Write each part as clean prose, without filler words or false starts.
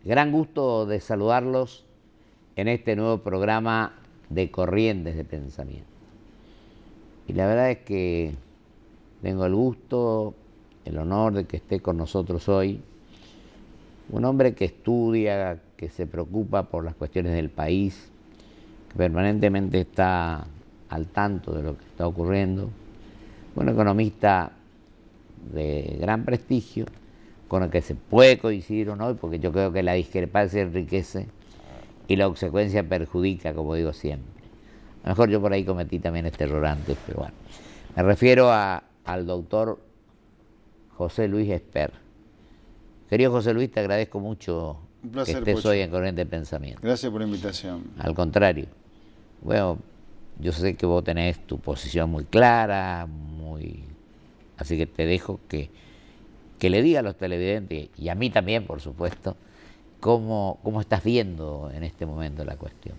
Gran gusto de saludarlos en este nuevo programa de Corrientes de Pensamiento. Y la verdad es que tengo el gusto, el honor de que esté con nosotros hoy un hombre que estudia, que se preocupa por las cuestiones del país, que permanentemente está al tanto de lo que está ocurriendo, un economista de gran prestigio, con el que se puede coincidir o no, porque yo creo que la discrepancia enriquece y la obsecuencia perjudica, como digo siempre. A lo mejor yo por ahí cometí también este error antes, pero bueno. Me refiero al doctor José Luis Esper. Querido José Luis, te agradezco mucho que estés Pocho. hoy en Corrientes de Pensamiento. Gracias por la invitación. Al contrario, bueno, yo sé que vos tenés tu posición muy clara, así que te dejo que le diga a los televidentes, y a mí también, por supuesto, cómo estás viendo en este momento la cuestión.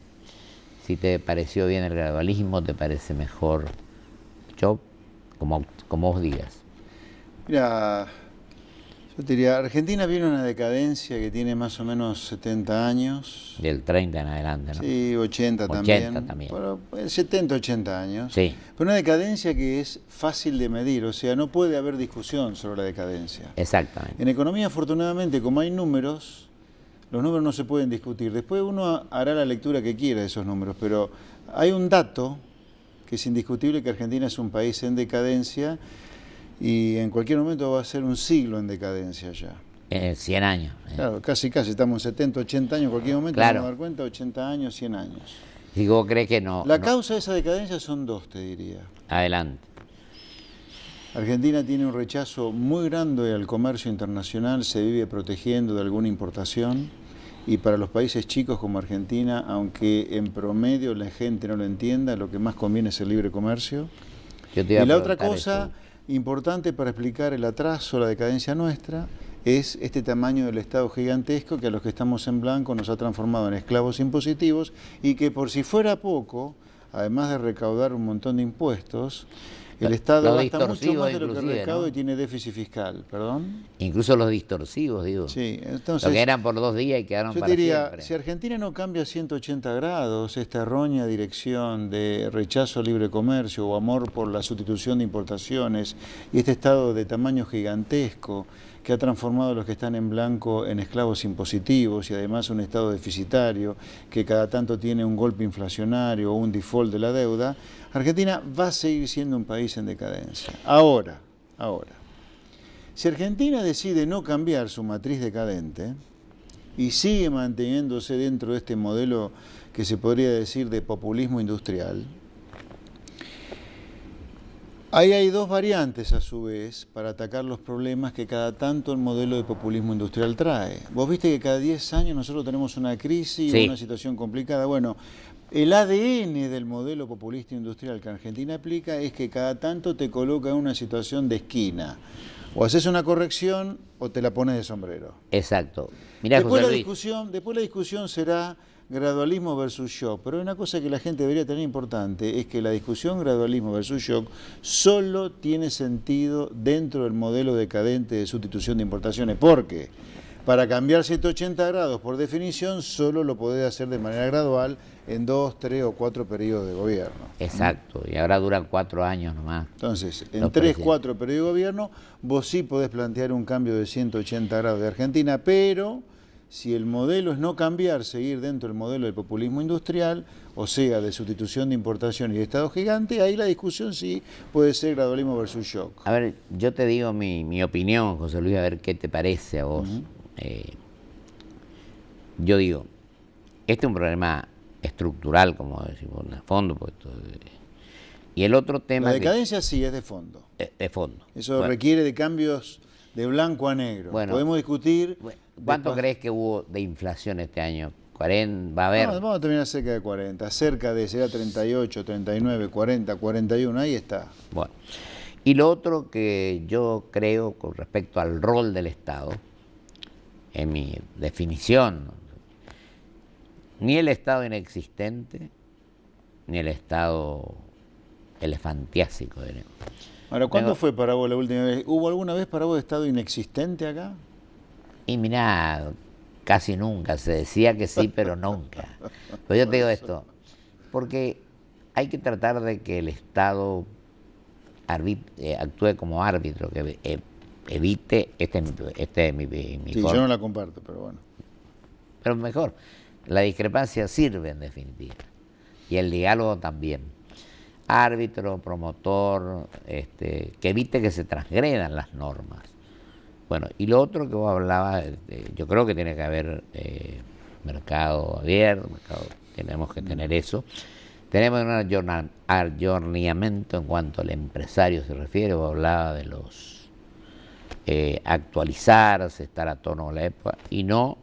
Si te pareció bien el gradualismo, te parece mejor, yo, como vos digas. Mira, yo te diría, Argentina viene una decadencia que tiene más o menos 70 años. Del 30 en adelante, ¿no? Sí, 80 también. 80 también. Bueno, 70, 80 años. Sí. Pero una decadencia que es fácil de medir, o sea, no puede haber discusión sobre la decadencia. Exactamente. En economía, afortunadamente, como hay números, los números no se pueden discutir. Después uno hará la lectura que quiera de esos números, pero hay un dato que es indiscutible, que Argentina es un país en decadencia y en cualquier momento va a ser un siglo en decadencia ya. 100 años. Claro, casi, estamos en 70, 80 años, en cualquier momento Claro. vamos a dar cuenta, 80 años, 100 años. Si vos crees que no... La causa de esa decadencia son dos, te diría. Adelante. Argentina tiene un rechazo muy grande al comercio internacional, se vive protegiendo de alguna importación, y para los países chicos como Argentina, aunque en promedio la gente no lo entienda, lo que más conviene es el libre comercio. Yo te iba a Y la otra preguntar cosa eso. importante para explicar el atraso, la decadencia nuestra, es este tamaño del Estado gigantesco que a los que estamos en blanco nos ha transformado en esclavos impositivos, y que por si fuera poco, además de recaudar un montón de impuestos, el Estado Los gasta mucho distorsivos más de lo que inclusive, recauda, ¿no? y tiene déficit fiscal. ¿Perdón? Incluso los distorsivos, digo. Sí, Lo entonces que eran por 2 días y quedaron yo para diría, siempre. si Argentina no cambia 180 grados esta errónea dirección de rechazo al libre comercio o amor por la sustitución de importaciones y este Estado de tamaño gigantesco que ha transformado a los que están en blanco en esclavos impositivos, y además un Estado deficitario que cada tanto tiene un golpe inflacionario o un default de la deuda, Argentina va a seguir siendo un país en decadencia. Ahora, si Argentina decide no cambiar su matriz decadente y sigue manteniéndose dentro de este modelo que se podría decir de populismo industrial, ahí hay dos variantes a su vez para atacar los problemas que cada tanto el modelo de populismo industrial trae. Vos viste que cada 10 años nosotros tenemos una crisis, Sí. una situación complicada. Bueno, el ADN del modelo populista industrial que Argentina aplica es que cada tanto te coloca en una situación de esquina. O haces una corrección o te la pones de sombrero. Exacto. Mirá, Después José la discusión será gradualismo versus shock, pero hay una cosa que la gente debería tener importante, es que la discusión gradualismo versus shock solo tiene sentido dentro del modelo decadente de sustitución de importaciones, porque para cambiar 180 grados, por definición, solo lo podés hacer de manera gradual en 2, 3 o 4 periodos de gobierno. Exacto, y ahora duran 4 años nomás. Entonces, en Los 3, presidentes. 4 periodos de gobierno, vos sí podés plantear un cambio de 180 grados de Argentina, pero si el modelo es no cambiar, seguir dentro del modelo del populismo industrial, o sea, de sustitución de importación y de Estado gigante, ahí la discusión sí puede ser gradualismo versus shock. A ver, yo te digo mi opinión, José Luis, a ver qué te parece a vos. Yo digo, este es un problema estructural, como decimos, de fondo. Y el otro tema... La decadencia sí es de fondo. De fondo. Eso Bueno, requiere de cambios de blanco a negro. Bueno, Podemos discutir... ¿Cuánto crees que hubo de inflación este año? ¿40? ¿Va a haber? No, vamos a terminar cerca de 40, será 38, 39, 40, 41, ahí está. Bueno, y lo otro que yo creo con respecto al rol del Estado, en mi definición, ni el Estado inexistente, ni el Estado elefantiásico. Ahora, ¿cuándo fue para vos la última vez? ¿Hubo alguna vez para vos Estado inexistente acá? Y mirá, casi nunca. Se decía que sí, pero nunca. Pero yo te digo esto, porque hay que tratar de que el Estado actúe como árbitro, que evite, este es mi Sí, forma. yo no la comparto, pero bueno. Pero mejor, la discrepancia sirve en definitiva, y el diálogo también. Árbitro, promotor, que evite que se transgredan las normas. Bueno, y lo otro que vos hablabas, yo creo que tiene que haber mercado abierto, tenemos que tener eso. Tenemos un ayornamiento en cuanto al empresario se refiere, vos hablabas de los actualizarse, estar a tono con la época, y no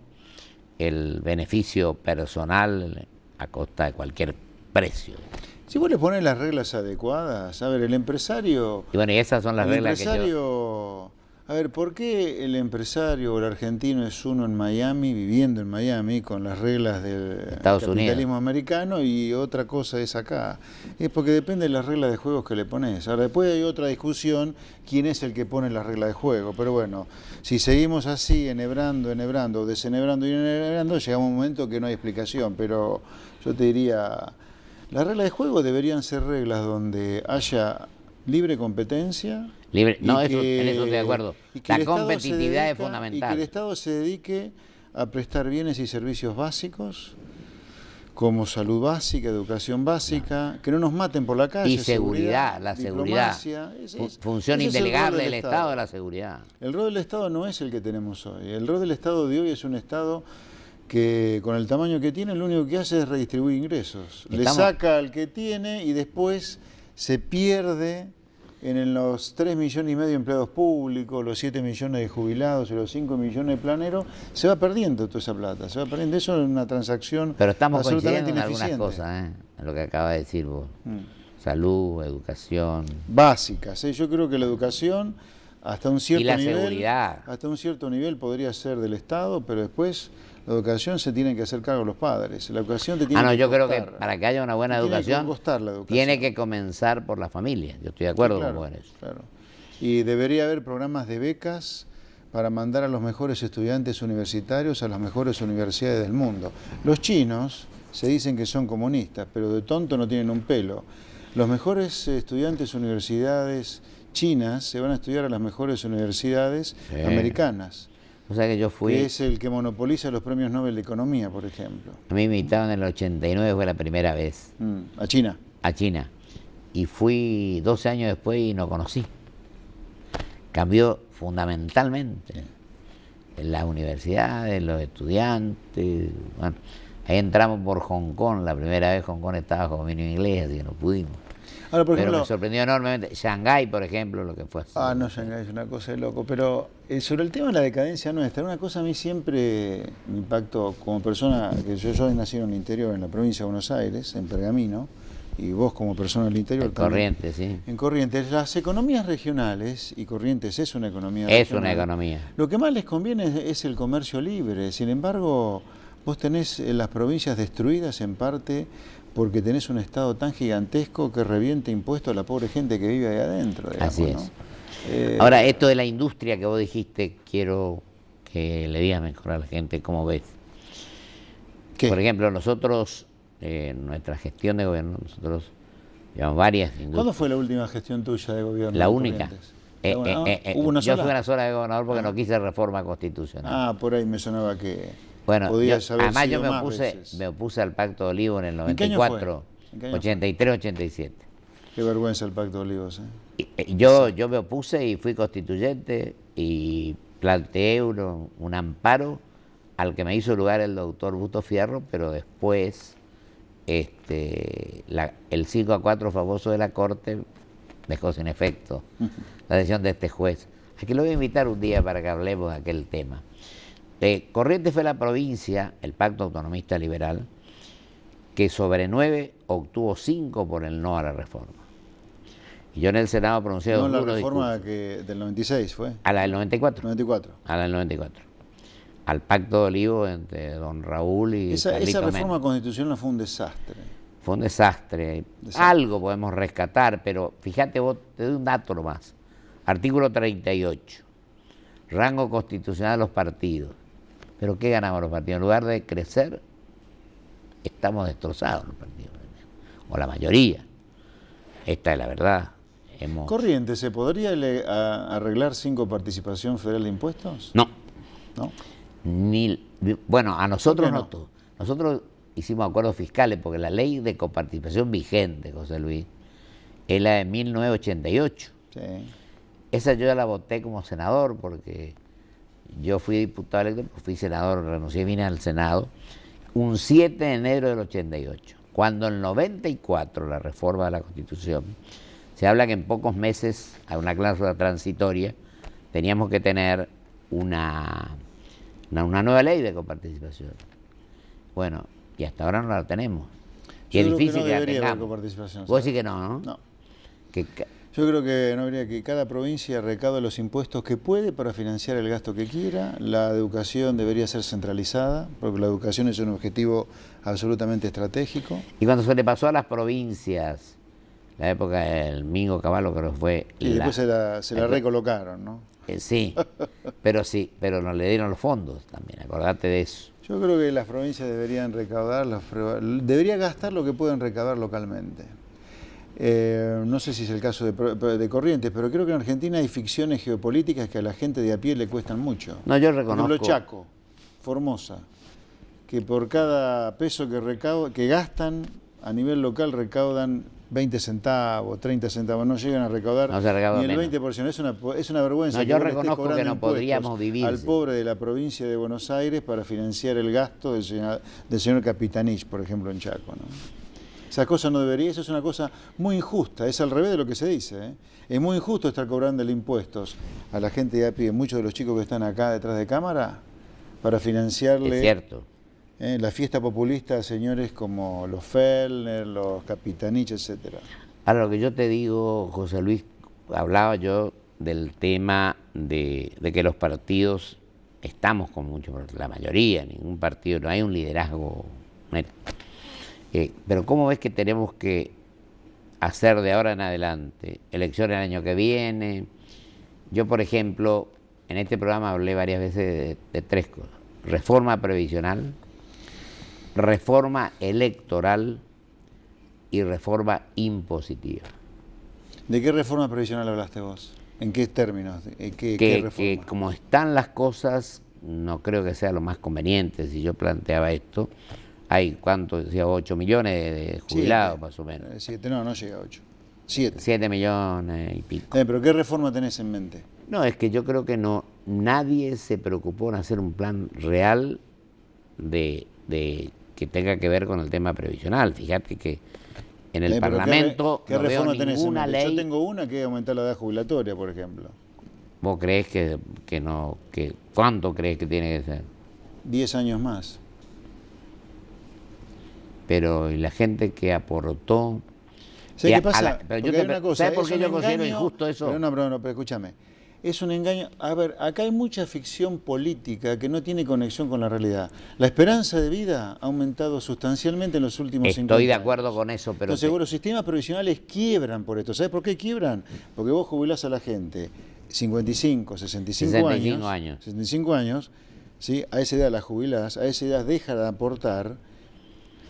el beneficio personal a costa de cualquier precio. Si vos le pones las reglas adecuadas, a ver, el empresario... Y bueno, y esas son las reglas que yo... A ver, ¿por qué el empresario o el argentino es uno en Miami, viviendo en Miami, con las reglas del Estados capitalismo Unidos americano, y otra cosa es acá? Es porque depende de las reglas de juego que le pones. Ahora, después hay otra discusión, quién es el que pone las reglas de juego. Pero bueno, si seguimos así, enhebrando, desenebrando y enhebrando, llegamos a un momento que no hay explicación. Pero yo te diría, las reglas de juego deberían ser reglas donde haya libre competencia. No, en eso estoy de acuerdo. La competitividad es Y fundamental. que el Estado se dedique a prestar bienes y servicios básicos, como salud básica, educación básica, que no nos maten por la calle. Y seguridad, la seguridad. Función indelegable del Estado de la seguridad. El rol del Estado no es el que tenemos hoy. El rol del Estado de hoy es un Estado que con el tamaño que tiene, lo único que hace es redistribuir ingresos. Le saca al que tiene y después se pierde en los 3,5 millones de empleados públicos, los 7 millones de jubilados y los 5 millones de planeros, se va perdiendo toda esa plata, se va perdiendo. Eso es una transacción Pero estamos absolutamente coincidiendo en ineficiente. algunas cosas, en lo que acaba de decir vos. Salud, educación. Básicas, yo creo que la educación hasta un cierto Y la nivel, seguridad. hasta un cierto nivel podría ser del Estado, pero después la educación se tiene que hacer cargo los padres. La educación te tiene que yo costar. creo que para que haya una buena educación, tiene que comenzar por la familia. Yo estoy de acuerdo Sí, claro, con vos en eso. Claro. Y debería haber programas de becas para mandar a los mejores estudiantes universitarios a las mejores universidades del mundo. Los chinos se dicen que son comunistas, pero de tonto no tienen un pelo. Los mejores estudiantes de universidades chinas se van a estudiar a las mejores universidades americanas. O sea que yo fui... Que es el que monopoliza los premios Nobel de Economía, por ejemplo. A mí me invitaron en el 89, fue la primera vez. ¿A China? A China. Y fui 12 años después y no conocí. Cambió fundamentalmente en las universidades, los estudiantes. Bueno, ahí entramos por Hong Kong, la primera vez Hong Kong estaba bajo dominio inglés, así que no pudimos. Ahora, por pero ejemplo, me sorprendió enormemente. Shanghái, por ejemplo, lo que fue así. No, Shanghái es una cosa de loco. Pero sobre el tema de la decadencia nuestra, una cosa a mí siempre me impactó como persona, que yo nací en el interior, en la provincia de Buenos Aires, en Pergamino, y vos como persona del interior en Corrientes, sí. En Corrientes, las economías regionales, y Corrientes es una economía regional. Es una economía. Lo que más les conviene es el comercio libre. Sin embargo, vos tenés las provincias destruidas en parte porque tenés un Estado tan gigantesco que revienta impuestos a la pobre gente que vive ahí adentro. Digamos, así es. ¿no? Ahora, esto de la industria que vos dijiste, quiero que le digas mejor a la gente cómo ves. ¿Qué? Por ejemplo, nosotros, nuestra gestión de gobierno, nosotros llevamos varias industrias. ¿Cuándo fue la última gestión tuya de gobierno? La única. ¿Hubo una yo sola? fui una sola de gobernador porque no quise reforma constitucional. Por ahí me sonaba que bueno, podías haber además sido yo más me opuse al Pacto de Olivos en el ¿En qué año 94, fue? 83, 87. Qué vergüenza el Pacto de Olivos. Yo me opuse y fui constituyente y planteé un amparo al que me hizo lugar el doctor Busto Fierro, pero después el 5-4 famoso de la Corte dejó sin efecto la decisión de este juez. Aquí lo voy a invitar un día para que hablemos de aquel tema. Corrientes fue la provincia, el Pacto Autonomista Liberal, que sobre 9 obtuvo 5 por el no a la reforma. Y yo en el Senado pronuncié no la duros reforma discursos. del 96 fue. A la del 94. 94. A la del 94. Al Pacto de Olivos entre don Raúl y Esa Carlito reforma Menem. constitucional fue un desastre. Fue un desastre. Algo podemos rescatar, pero fíjate vos, te doy un dato nomás. Artículo 38. Rango constitucional de los partidos. Pero ¿qué ganamos los partidos? En lugar de crecer, estamos destrozados los partidos, o la mayoría. Esta es la verdad. Corrientes, ¿se podría arreglar sin coparticipación federal de impuestos? No. ¿No? Bueno, a nosotros no. no todo. Nosotros hicimos acuerdos fiscales porque la ley de coparticipación vigente, José Luis, es la de 1988. Sí. Esa yo ya la voté como senador porque yo fui diputado electo, fui senador, renuncié, vine al Senado, un 7 de enero del 88. Cuando en el 94, la reforma de la Constitución, se habla que en pocos meses, a una cláusula transitoria, teníamos que tener una nueva ley de coparticipación. Bueno, y hasta ahora no la tenemos. Y es difícil que la tengamos. Vos decís que no, ¿no? No. Yo creo que no habría que cada provincia recaude los impuestos que puede para financiar el gasto que quiera. La educación debería ser centralizada, porque la educación es un objetivo absolutamente estratégico. Y cuando se le pasó a las provincias, la época del Mingo Cavallo creo que fue... Y después se la recolocaron, ¿no? Sí, pero no le dieron los fondos también, acordate de eso. Yo creo que las provincias deberían debería gastar lo que pueden recaudar localmente. No sé si es el caso de Corrientes, pero creo que en Argentina hay ficciones geopolíticas que a la gente de a pie le cuestan mucho. No, yo reconozco. Por ejemplo, Chaco, Formosa, que por cada peso que gastan a nivel local recaudan 20 centavos, 30 centavos, no llegan a recaudar ni el 20%. Es una vergüenza. No, yo reconozco que no podríamos vivir al pobre de la provincia de Buenos Aires para financiar el gasto del señor Capitanich, por ejemplo, en Chaco, ¿no? Esa cosa no debería, eso es una cosa muy injusta, es al revés de lo que se dice, ¿eh? Es muy injusto estar cobrando impuestos a la gente de a pie, muchos de los chicos que están acá detrás de cámara, para financiarle es cierto. La fiesta populista a señores como los Fellner, los Capitanich, etcétera. Ahora, lo que yo te digo, José Luis, hablaba yo del tema de que los partidos estamos con mucho, la mayoría, ningún partido, no hay un liderazgo. Pero ¿cómo ves que tenemos que hacer de ahora en adelante? Elecciones el año que viene. Yo, por ejemplo, en este programa hablé varias veces de tres cosas. Reforma previsional, reforma electoral y reforma impositiva. ¿De qué reforma previsional hablaste vos? ¿En qué términos? ¿Qué reforma? Que como están las cosas, no creo que sea lo más conveniente. Si yo planteaba esto, hay, ¿cuánto decía? 8 millones de jubilados, 7, más o menos. 7, no llega a 8. 7. 7 millones y pico. ¿Pero qué reforma tenés en mente? No, es que yo creo que nadie se preocupó en hacer un plan real de que tenga que ver con el tema previsional. Fíjate que en el Parlamento ¿qué reforma tenés en mente? Ley. Yo tengo una que es aumentar la edad jubilatoria, por ejemplo. ¿Vos crees que no? ¿Cuánto crees que tiene que ser? 10 años más. Pero ¿y la gente que aportó? ¿Sabes qué pasa? ¿Sabes por qué yo considero injusto eso? Pero escúchame. Es un engaño. A ver, acá hay mucha ficción política que no tiene conexión con la realidad. La esperanza de vida ha aumentado sustancialmente en los últimos 50 años. Estoy de acuerdo con eso, pero... Entonces, los sistemas previsionales quiebran por esto. ¿Sabes por qué quiebran? Porque vos jubilás a la gente 55, 65 años, ¿sí? A esa edad la jubilás, a esa edad deja de aportar.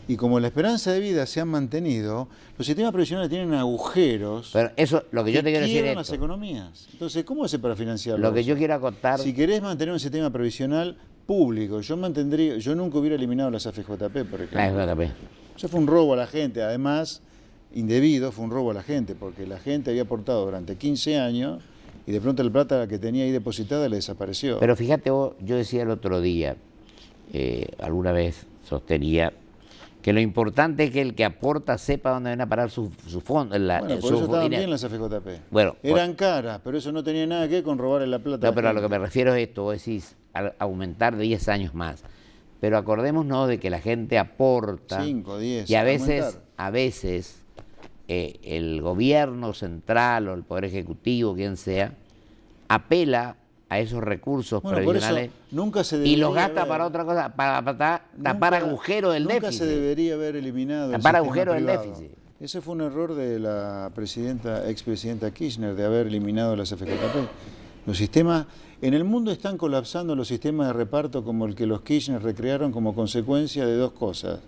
Y como la esperanza de vida se ha mantenido, los sistemas previsionales tienen agujeros. Pero eso, lo que yo te quiero decir es las economías. Entonces, ¿cómo hace para financiarlo? Lo que yo quiero acotar... Si querés mantener un sistema previsional público, yo nunca hubiera eliminado las AFJP, por ejemplo. La AFJP. Eso fue un robo a la gente, además, indebido, fue un robo a la gente, porque la gente había aportado durante 15 años y de pronto la plata que tenía ahí depositada le desapareció. Pero fíjate vos, yo decía el otro día, alguna vez sostenía, que lo importante es que el que aporta sepa dónde van a parar sus fondos. Bueno, por eso estaban bien las AFJP. Bueno, eran caras, pero eso no tenía nada que ver con robarle la plata. No, pero a lo que me refiero es esto, vos decís, aumentar 10 años más. Pero acordémonos de que la gente aporta. 5, 10. Y a veces el gobierno central o el Poder Ejecutivo, quien sea, apela a esos recursos previsionales y los gasta para otra cosa, para tapar agujeros del déficit. Nunca se debería haber eliminado tapar agujeros del déficit. Ese fue un error de la expresidenta Kirchner de haber eliminado las AFJP. Los sistemas, en el mundo están colapsando los sistemas de reparto como el que los Kirchner recrearon como consecuencia de dos cosas.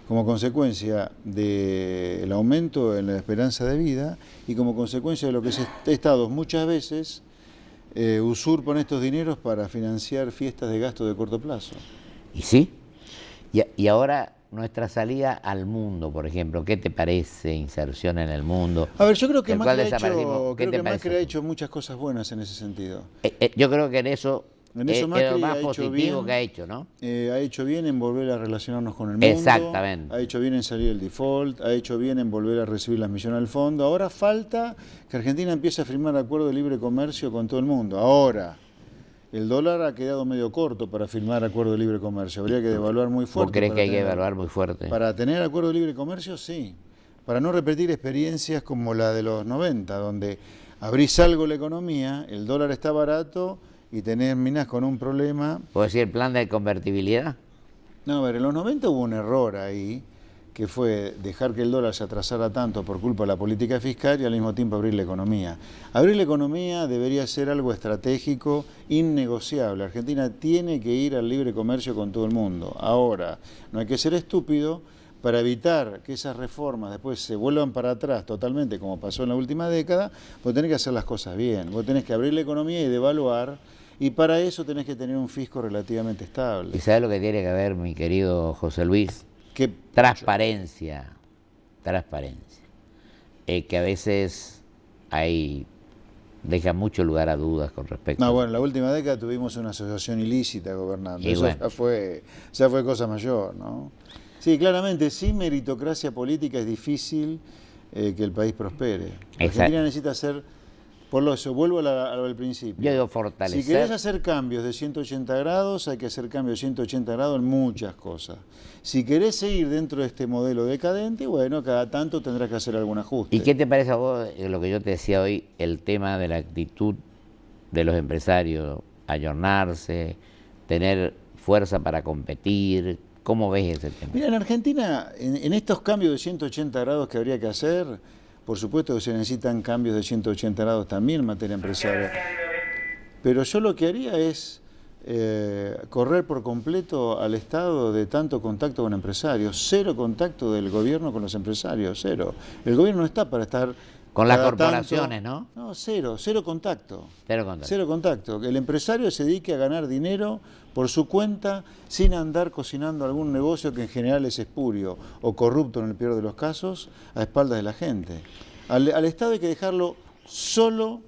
Como consecuencia del aumento en la esperanza de vida y como consecuencia de lo que estados muchas veces usurpan estos dineros para financiar fiestas de gasto de corto plazo. Y sí, y ahora nuestra salida al mundo, por ejemplo, ¿qué te parece inserción en el mundo? A ver, yo creo que del cual Macri desaparecimos? ¿Qué te Macri ha parece? hecho muchas cosas buenas en ese sentido. Yo creo que en eso es lo Macri más ha hecho positivo bien, que ha hecho, ¿no? ha hecho bien en volver a relacionarnos con el mundo. Exactamente. Ha hecho bien en salir del default, ha hecho bien en volver a recibir las misiones del fondo. Ahora falta que Argentina empiece a firmar acuerdos de libre comercio con todo el mundo. Ahora, el dólar ha quedado medio corto para firmar acuerdo de libre comercio. Habría que devaluar muy fuerte. ¿Vos crees que hay que evaluar muy fuerte? Para tener acuerdo de libre comercio, sí. Para no repetir experiencias como la de los 90, donde abrís algo la economía, el dólar está barato y terminás con un problema. ¿Puedo decir el plan de convertibilidad? No, a ver, en los 90 hubo un error ahí, que fue dejar que el dólar se atrasara tanto por culpa de la política fiscal y al mismo tiempo abrir la economía. Abrir la economía debería ser algo estratégico, innegociable. Argentina tiene que ir al libre comercio con todo el mundo. Ahora, no hay que ser estúpido para evitar que esas reformas después se vuelvan para atrás totalmente, como pasó en la última década. Vos tenés que hacer las cosas bien, vos tenés que abrir la economía y devaluar, y para eso tenés que tener un fisco relativamente estable. ¿Y sabes lo que tiene que ver, mi querido José Luis? Que Transparencia, que a veces deja mucho lugar a dudas con respecto. No, bueno, en la última década tuvimos una asociación ilícita gobernando, Y eso bueno. ya fue cosa mayor, ¿no? Sí, claramente, sin meritocracia política es difícil que el país prospere. Argentina necesita hacer, por eso, vuelvo al principio. Yo digo fortalecer. Si querés hacer cambios de 180 grados, hay que hacer cambios de 180 grados en muchas cosas. Si querés seguir dentro de este modelo decadente, bueno, cada tanto tendrás que hacer algún ajuste. ¿Y qué te parece a vos lo que yo te decía hoy, el tema de la actitud de los empresarios, ayornarse, tener fuerza para competir? ¿Cómo ves ese tema? Mira, en Argentina, en estos cambios de 180 grados que habría que hacer, por supuesto que se necesitan cambios de 180 grados también en materia empresarial. Pero yo lo que haría es correr por completo al Estado de tanto contacto con empresarios. Cero contacto del gobierno con los empresarios, cero. El gobierno no está para estar... Con las corporaciones, ¿no? No, cero contacto. Cero contacto. Que el empresario se dedique a ganar dinero por su cuenta sin andar cocinando algún negocio que en general es espurio o corrupto en el peor de los casos a espaldas de la gente. Al Estado hay que dejarlo solo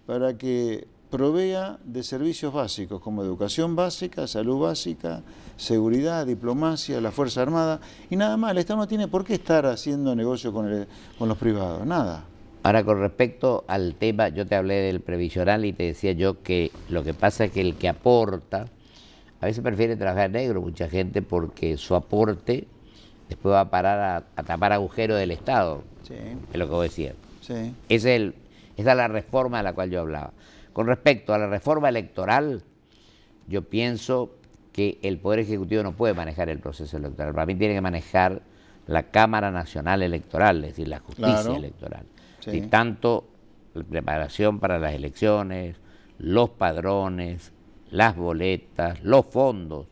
para que provea de servicios básicos como educación básica, salud básica, seguridad, diplomacia, la Fuerza Armada y nada más. El Estado no tiene por qué estar haciendo negocio con los privados, nada. Ahora, con respecto al tema, yo te hablé del previsional y te decía yo que lo que pasa es que el que aporta, a veces prefiere trabajar negro, mucha gente, porque su aporte después va a parar a tapar agujeros del Estado, Sí. es lo que vos decías. Sí. Esa es la reforma de la cual yo hablaba. Con respecto a la reforma electoral, yo pienso que el Poder Ejecutivo no puede manejar el proceso electoral. Para mí tiene que manejar la Cámara Nacional Electoral, es decir, la justicia electoral. Sí. Y tanto la preparación para las elecciones, los padrones, las boletas, los fondos,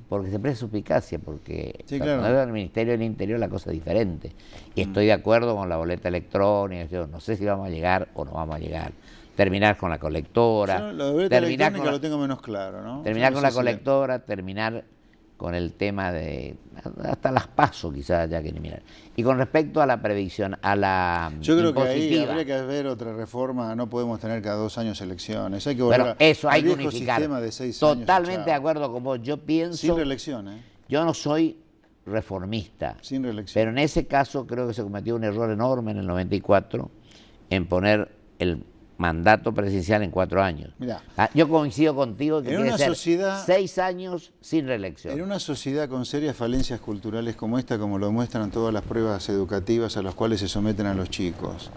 porque se presta suspicacia, porque Sí, cuando claro. es el Ministerio del Interior la cosa es diferente. Y estoy de acuerdo con la boleta electrónica, yo no sé si vamos a llegar o no vamos a llegar. Terminar con la colectora. Yo, la boleta terminar electrónica lo tengo menos claro, ¿no? Terminar Yo no con sé la si colectora, terminar con el tema de hasta las PASO quizás haya que eliminar. Y con respecto a la previsión, a la Yo creo que ahí impositiva, habría que haber otra reforma, no podemos tener cada 2 años elecciones. Hay que bueno, volver eso hay al que viejo unificar. sistema de 6 años. Totalmente y de chao. acuerdo con vos. Yo pienso, Sin reelección, ¿eh? yo no soy reformista, Sin reelección. pero en ese caso creo que se cometió un error enorme en el 94 en poner el mandato presidencial en 4 años. Mirá. Yo coincido contigo que En tiene una que ser sociedad- 6 años sin reelección. En una sociedad con serias falencias culturales como esta, como lo muestran todas las pruebas educativas a las cuales se someten a los chicos,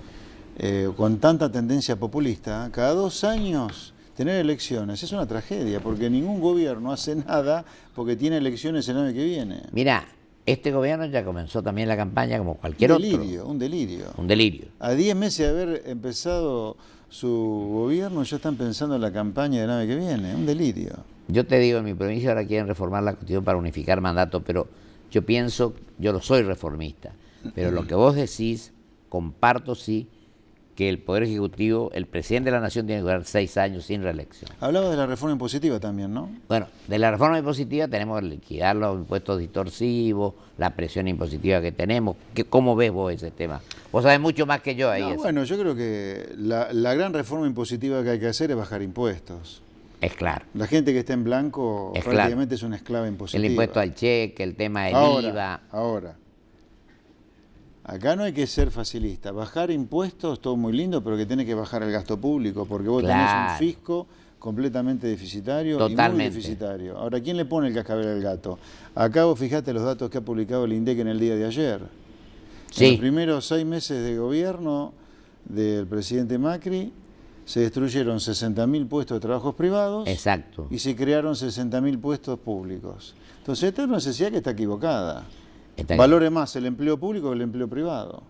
con tanta tendencia populista, cada 2 años tener elecciones es una tragedia, porque ningún gobierno hace nada porque tiene elecciones el año que viene. Mira, este gobierno ya comenzó también la campaña como cualquier Un otro. delirio, un delirio. Un delirio. A 10 meses de haber empezado su gobierno ya están pensando en la campaña del año que viene, un delirio. Yo te digo, en mi provincia ahora quieren reformar la Constitución para unificar mandatos, pero yo pienso, yo no soy reformista, pero lo que vos decís, comparto sí, que el Poder Ejecutivo, el presidente de la Nación tiene que durar 6 años sin reelección. Hablaba de la reforma impositiva también, ¿no? Bueno, de la reforma impositiva tenemos que liquidar los impuestos distorsivos, la presión impositiva que tenemos. ¿Cómo ves vos ese tema? Vos sabés mucho más que yo ahí. No, bueno, yo creo que la gran reforma impositiva que hay que hacer es bajar impuestos. Es claro. La gente que está en blanco Es prácticamente claro. es una esclava impositiva. El impuesto al cheque, el tema del IVA. Ahora, acá no hay que ser facilista. Bajar impuestos, todo muy lindo, pero que tiene que bajar el gasto público, porque vos tenés un fisco completamente deficitario. Totalmente. Y muy deficitario. Ahora, ¿quién le pone el cascabel al gato? Acá vos fijate los datos que ha publicado el INDEC en el día de ayer. Sí. En los primeros 6 meses de gobierno del presidente Macri, se destruyeron 60.000 puestos de trabajos privados. Exacto. Y se crearon 60.000 puestos públicos. Entonces, esta es una necesidad que está equivocada. Valore más el empleo público que el empleo privado.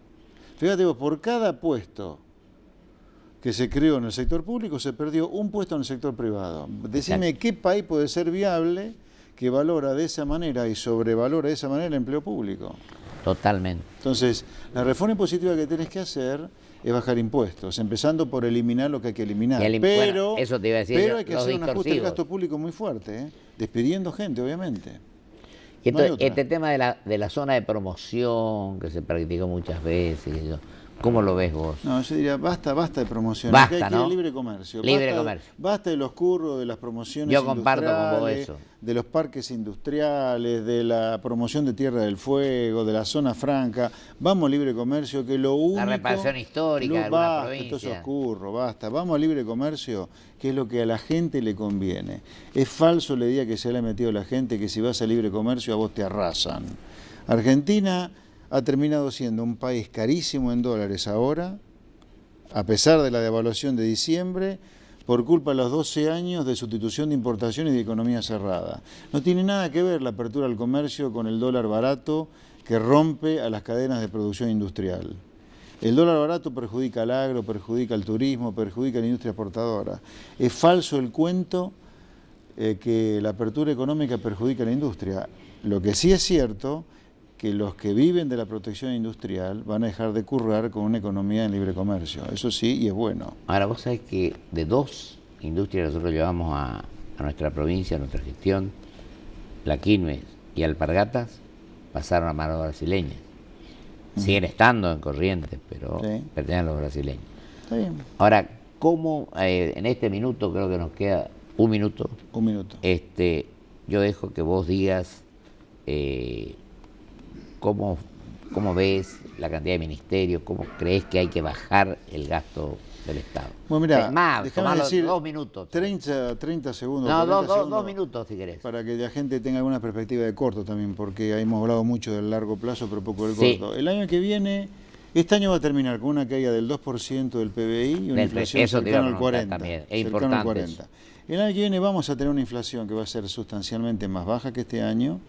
Fíjate vos, por cada puesto que se creó en el sector público, se perdió un puesto en el sector privado. Decime, Exacto. ¿qué país puede ser viable que valora de esa manera y sobrevalora de esa manera el empleo público? Totalmente. Entonces, la reforma impositiva que tenés que hacer es bajar impuestos, empezando por eliminar lo que hay que eliminar. Pero, bueno, eso te iba a decir pero yo, hay que los hacer un ajuste del distorsivos. gasto público muy fuerte, despidiendo gente, obviamente. Y entonces, No hay otra. este tema de la zona de promoción, que se practicó muchas veces, ¿cómo lo ves vos? No, yo diría, basta de promociones. Basta, que hay que ir ¿no? al libre comercio. Libre comercio. Basta de los curros, de las promociones Yo comparto con vos industriales, eso. de los parques industriales, de la promoción de Tierra del Fuego, de la zona franca. Vamos al libre comercio, que lo único... La reparación histórica de alguna basta, provincia. todos esos curros, basta. Vamos al libre comercio, que es lo que a la gente le conviene. Es falso la idea que se le ha metido a la gente que si vas al libre comercio a vos te arrasan. Argentina ha terminado siendo un país carísimo en dólares ahora, a pesar de la devaluación de diciembre, por culpa de los 12 años de sustitución de importaciones y de economía cerrada. No tiene nada que ver la apertura al comercio con el dólar barato que rompe a las cadenas de producción industrial. El dólar barato perjudica al agro, perjudica al turismo, perjudica a la industria exportadora. Es falso el cuento que la apertura económica perjudica a la industria. Lo que sí es cierto que los que viven de la protección industrial van a dejar de currar con una economía en libre comercio. Eso sí, y es bueno. Ahora, vos sabés que de 2 industrias que nosotros llevamos a nuestra provincia, a nuestra gestión, la Quilmes y Alpargatas, pasaron a manos brasileñas. Siguen estando en Corrientes, pero Sí. pertenecen a los brasileños. Está bien. Ahora, ¿cómo en este minuto, creo que nos queda un minuto, Un minuto. yo dejo que vos digas cómo ves la cantidad de ministerios, cómo crees que hay que bajar el gasto del Estado? Bueno, mira, Más, déjame tomalo decir 2 minutos. 30 segundos. No, 40 dos segundos, minutos si querés. para que la gente tenga alguna perspectiva de corto también, porque hemos hablado mucho del largo plazo, pero poco del Sí. corto. El año que viene, este año va a terminar con una caída del 2% del PBI y una Del inflación eso te iba a cercana al preguntar 40%. también, es cercano al importante 40. El año que viene vamos a tener una inflación que va a ser sustancialmente más baja que este año.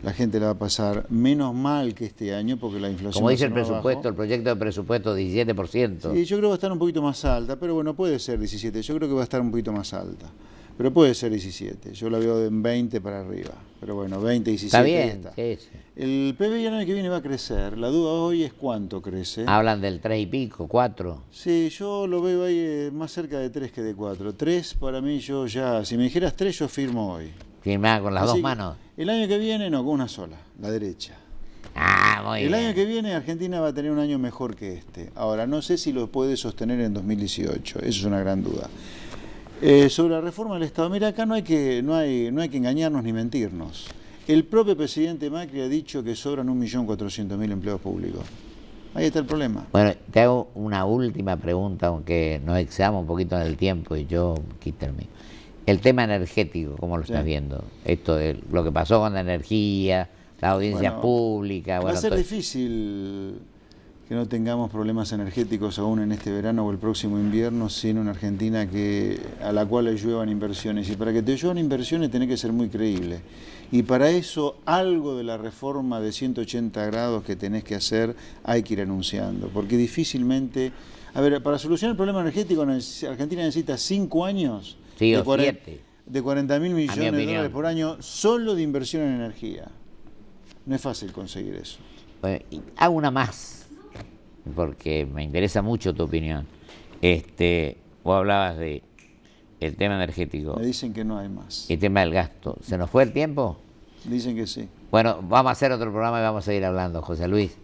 La gente la va a pasar menos mal que este año porque la inflación Como va a dice el ser más presupuesto, bajo. el proyecto de presupuesto 17%. Sí, yo creo que va a estar un poquito más alta, pero bueno, puede ser 17. Yo creo que va a estar un poquito más alta. Pero puede ser 17. Yo la veo en 20 para arriba. Pero bueno, 20, 17. Está bien, está. sí, sí. El PBI el año que viene va a crecer. La duda hoy es cuánto crece. Hablan del 3 y pico, 4. Sí, yo lo veo ahí más cerca de 3 que de 4. 3 para mí yo ya, si me dijeras 3 yo firmo hoy. Firmá con las Así dos que manos. El año que viene no, con una sola, la derecha. Ah, muy El bien. año que viene Argentina va a tener un año mejor que este. Ahora, no sé si lo puede sostener en 2018, eso es una gran duda. Sobre la reforma del Estado, mira, acá no hay que engañarnos ni mentirnos. El propio presidente Macri ha dicho que sobran 1.400.000 empleos públicos. Ahí está el problema. Bueno, te hago una última pregunta, aunque nos excedamos un poquito en el tiempo y yo quítame. El tema energético, ¿cómo lo estás Sí. viendo? Esto de lo que pasó con la energía, la audiencia Bueno, pública. Va Bueno, a ser todo- difícil que no tengamos problemas energéticos aún en este verano o el próximo invierno sin una Argentina a la cual le lluevan inversiones. Y para que te lluevan inversiones tenés que ser muy creíble. Y para eso algo de la reforma de 180 grados que tenés que hacer hay que ir anunciando. Porque difícilmente A ver, para solucionar el problema energético, Argentina necesita 5 años Sí, de, o 7. de 40.000 millones de opinión. dólares por año solo de inversión en energía. No es fácil conseguir eso. Bueno, y hago una más, porque me interesa mucho tu opinión. Vos hablabas de el tema energético, Me dicen que no hay más. el tema del gasto. ¿Se nos fue el tiempo? Dicen que sí. Bueno, vamos a hacer otro programa y vamos a seguir hablando, José Luis.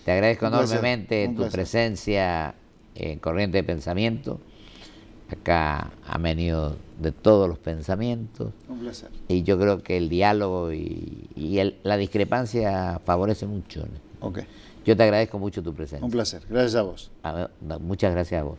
Te agradezco Un placer, enormemente un tu placer. presencia en Corriente de Pensamiento. Acá han venido de todos los pensamientos. Un placer. Y yo creo que el diálogo la discrepancia favorece mucho. Ok. Yo te agradezco mucho tu presencia. Un placer. Gracias a vos. Muchas gracias a vos.